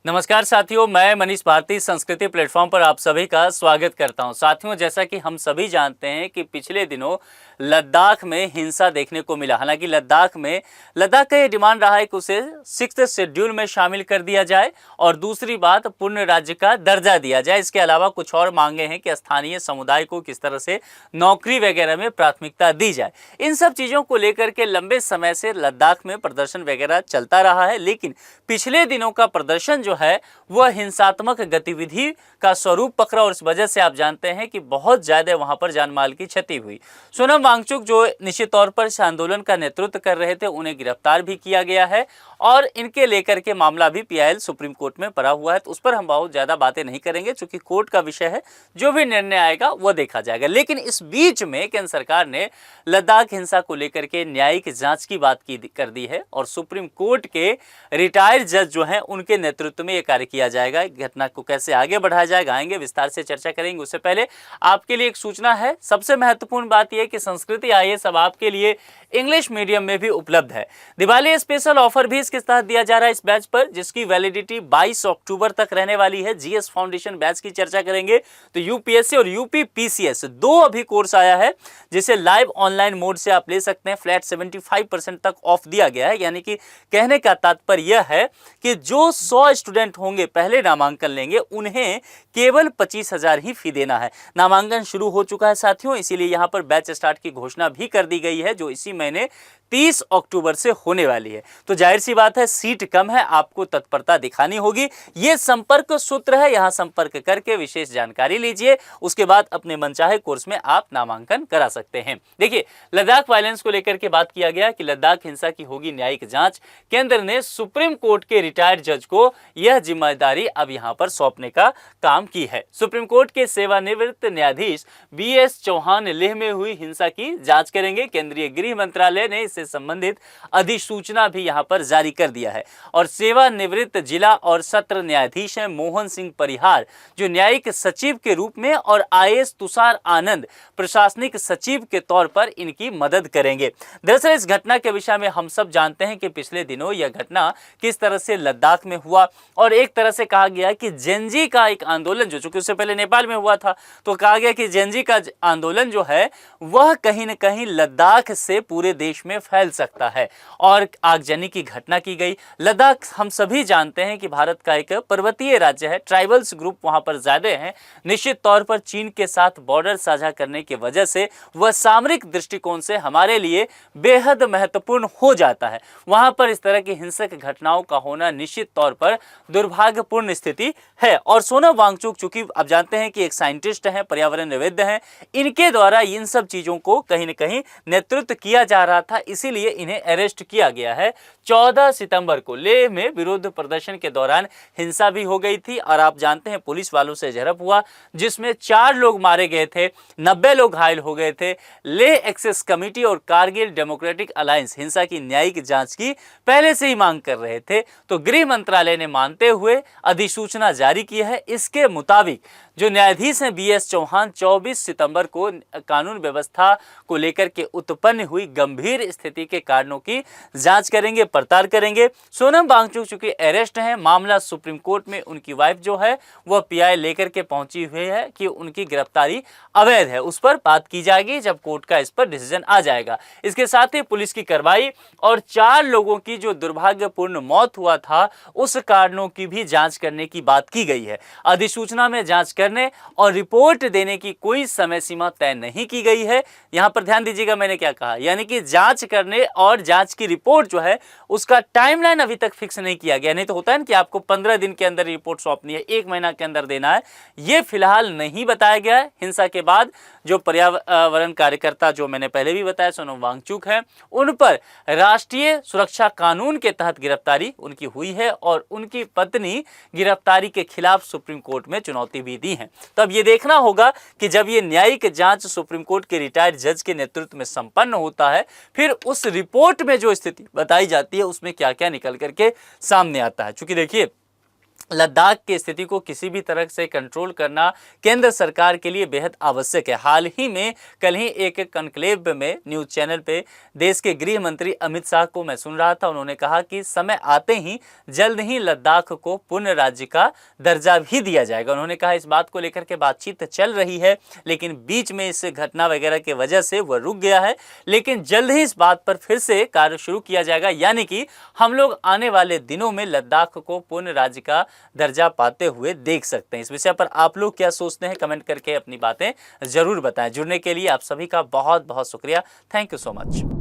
नमस्कार साथियों, मैं मनीष भारती संस्कृति प्लेटफॉर्म पर आप सभी का स्वागत करता हूं। साथियों, जैसा कि हम सभी जानते हैं कि पिछले दिनों लद्दाख में हिंसा देखने को मिला। हालांकि लद्दाख का ये डिमांड रहा है कि उसे 6th शेड्यूल में शामिल कर दिया जाए और दूसरी बात पूर्ण राज्य का दर्जा दिया जाए। इसके अलावा कुछ और मांगे हैं कि स्थानीय समुदाय को किस तरह से नौकरी वगैरह में प्राथमिकता दी जाए। इन सब चीज़ों को लेकर के लंबे समय से लद्दाख में प्रदर्शन वगैरह चलता रहा है, लेकिन पिछले दिनों का प्रदर्शन जो है वह हिंसात्मक गतिविधि का स्वरूप पकड़ा और इस वजह से आप जानते हैं कि बहुत ज्यादा वहां पर जानमाल की क्षति हुई। सोनम वांगचुक जो निश्चित तौर पर इस आंदोलन का नेतृत्व कर रहे थे, उन्हें गिरफ्तार भी किया गया है और इनके लेकर के मामला भी PIL सुप्रीम कोर्ट में पड़ा हुआ है। तो उस पर हम बहुत ज्यादा बातें नहीं करेंगे, क्योंकि कोर्ट का विषय है, जो भी निर्णय आएगा वह देखा जाएगा। लेकिन इस बीच में केंद्र सरकार ने लद्दाख हिंसा को लेकर के न्यायिक जांच की बात कर दी है और सुप्रीम कोर्ट के रिटायर्ड जज जो हैं उनके नेतृत्व में यह कार्य किया जाएगा। घटना को कैसे आगे बढ़ाया जाएगा, आएंगे विस्तार से चर्चा करेंगे। उससे पहले आपके लिए एक सूचना है। सबसे महत्वपूर्ण बात यह है कि संस्कृति IAS अब आपके लिए इंग्लिश मीडियम में भी उपलब्ध है। दिवाली स्पेशल ऑफर भी इसके साथ दिया जा रहा है इस बैच पर, जिसकी वैलिडिटी 22 अक्टूबर तक रहने वाली है। GS फाउंडेशन बैच की चर्चा करेंगे तो UPSC और UP PCS दो अभी कोर्स आया है, जिसे लाइव ऑनलाइन मोड से आप ले सकते हैं। फ्लैट 75% तक ऑफ दिया गया है। यानी कि कहने का तात्पर्य यह है कि जो 100 स्टूडेंट होंगे पहले नामांकन लेंगे, उन्हें केवल 25,000 ही फी देना है। नामांकन शुरू हो चुका है साथियों, इसीलिए यहां पर बैच स्टार्ट की घोषणा भी कर दी गई है, जो इसी महीने 30 अक्टूबर से होने वाली है। तो जाहिर सी बात है, सीट कम है, आपको तत्परता दिखानी होगी। यह संपर्क सूत्र है, यहां संपर्क करके विशेष जानकारी लीजिए। उसके बाद अपने मनचाहे कोर्स में आप नामांकन करा सकते हैं। देखिए, लद्दाख वायलेंस को लेकर के बात किया गया कि लद्दाख हिंसा की होगी न्यायिक जांच। केंद्र ने सुप्रीम कोर्ट के रिटायर्ड जज को यह जिम्मेदारी अब यहां पर सौंपने का काम की है। सुप्रीम कोर्ट के सेवानिवृत्त न्यायाधीश BS चौहान लेह में हुई हिंसा की जांच करेंगे। केंद्रीय गृह मंत्रालय ने इससे संबंधित अधिसूचना भी यहां पर जारी कर दिया है और सेवानिवृत्त जिला और सत्र न्यायाधीश हैं मोहन सिंह परिहार, जो न्यायिक सचिव के रूप में, और IAS तुषार आनंद प्रशासनिक सचिव के तौर पर इनकी मदद करेंगे। दरअसल इस घटना के विषय में हम सब जानते हैं कि पिछले दिनों यह घटना किस तरह से लद्दाख में हुआ और एक तरह से कहा गया कि जेनजी का एक आंदोलन, जो चूंकि उससे पहले नेपाल में हुआ था, तो कहा गया कि जेनजी का आंदोलन जो है वह कहीं न कहीं लद्दाख से पूरे देश में फैल सकता है और आगजनी की घटना की गई। लद्दाख हम सभी जानते हैं कि भारत का एक पर्वतीय राज्य है, ट्राइबल्स ग्रुप वहां पर ज्यादा हैं। निश्चित तौर पर चीन के साथ बॉर्डर साझा करने की वजह से वह सामरिक दृष्टिकोण से हमारे लिए बेहद महत्वपूर्ण हो जाता है। वहां पर इस तरह की हिंसक घटनाओं का होना निश्चित तौर पर दुर्भाग्यपूर्ण स्थिति है। और सोनम वांगचुक चूंकि आप जानते हैं कि एक साइंटिस्ट हैं, पर्यावरणविद हैं, इनके द्वारा इन सब चीजों को कहीं न कहीं नेतृत्व किया जा रहा था, इसीलिए इन्हें अरेस्ट किया गया है। 14 सितंबर को लेह में विरोध प्रदर्शन के दौरान हिंसा भी हो गई थी और आप जानते हैं पुलिस वालों से झड़प हुआ, जिसमें 4 लोग मारे गए थे, 90 लोग घायल हो गए थे। लेह एक्सेस कमेटी और कारगिल डेमोक्रेटिक अलायंस हिंसा की न्यायिक जांच की पहले से ही मांग कर रहे थे, तो गृह मंत्रालय ने मानते हुए अधिसूचना जारी की है। इसके मुताबिक जो न्यायाधीश हैं BS चौहान 24 सितंबर को कानून व्यवस्था को लेकर के उत्पन्न हुई गंभीर स्थिति के कारणों की जांच करेंगे, पड़ताल करेंगे। सोनम वांगचुक चूंकि अरेस्ट हैं, मामला सुप्रीम कोर्ट में उनकी वाइफ जो है वह PI लेकर के पहुंची हुई है कि उनकी गिरफ्तारी अवैध है। उस पर बात की जाएगी जब कोर्ट का इस पर डिसीजन आ जाएगा। इसके साथ ही पुलिस की कार्रवाई और 4 लोगों की जो दुर्भाग्यपूर्ण मौत हुआ था उस कारणों की भी जांच करने की बात की गई है। अधिसूचना में जांच करने और रिपोर्ट देने की कोई समय सीमा तय नहीं की गई है। यहां पर ध्यान दीजिएगा मैंने क्या कहा, यानी कि जांच करने और जांच की रिपोर्ट जो है उसका टाइमलाइन अभी तक फिक्स नहीं किया गया। नहीं तो होता है ना कि आपको 15 दिन के अंदर रिपोर्ट सौंपनी है, 1 महीना के अंदर देना है, यह फिलहाल नहीं बताया गया है। हिंसा के बाद जो पर्यावरण कार्यकर्ता, जो मैंने पहले भी बताया, सोनम वांगचुक है, उन पर राष्ट्रीय सुरक्षा कानून के तहत गिरफ्तारी उनकी हुई है और उनकी पत्नी गिरफ्तारी के खिलाफ सुप्रीम कोर्ट में चुनौती भी दी है। तो अब ये देखना होगा कि जब ये न्यायिक जांच सुप्रीम कोर्ट के रिटायर्ड जज के नेतृत्व में संपन्न होता है, फिर उस रिपोर्ट में जो स्थिति बताई जाती है उसमें क्या क्या निकल करके सामने आता है। चूंकि देखिए, लद्दाख की स्थिति को किसी भी तरह से कंट्रोल करना केंद्र सरकार के लिए बेहद आवश्यक है। हाल ही में कल ही एक कॉन्क्लेव में न्यूज़ चैनल पे देश के गृह मंत्री अमित शाह को मैं सुन रहा था, उन्होंने कहा कि समय आते ही जल्द ही लद्दाख को पूर्ण राज्य का दर्जा भी दिया जाएगा। उन्होंने कहा इस बात को लेकर के बातचीत चल रही है, लेकिन बीच में इस घटना वगैरह की वजह से वह रुक गया है, लेकिन जल्द ही इस बात पर फिर से कार्य शुरू किया जाएगा, यानी कि हम लोग आने वाले दिनों में लद्दाख को पूर्ण राज्य का दर्जा पाते हुए देख सकते हैं। इस विषय पर आप लोग क्या सोचते हैं, कमेंट करके अपनी बातें जरूर बताएं। जुड़ने के लिए आप सभी का बहुत बहुत शुक्रिया। Thank you so much.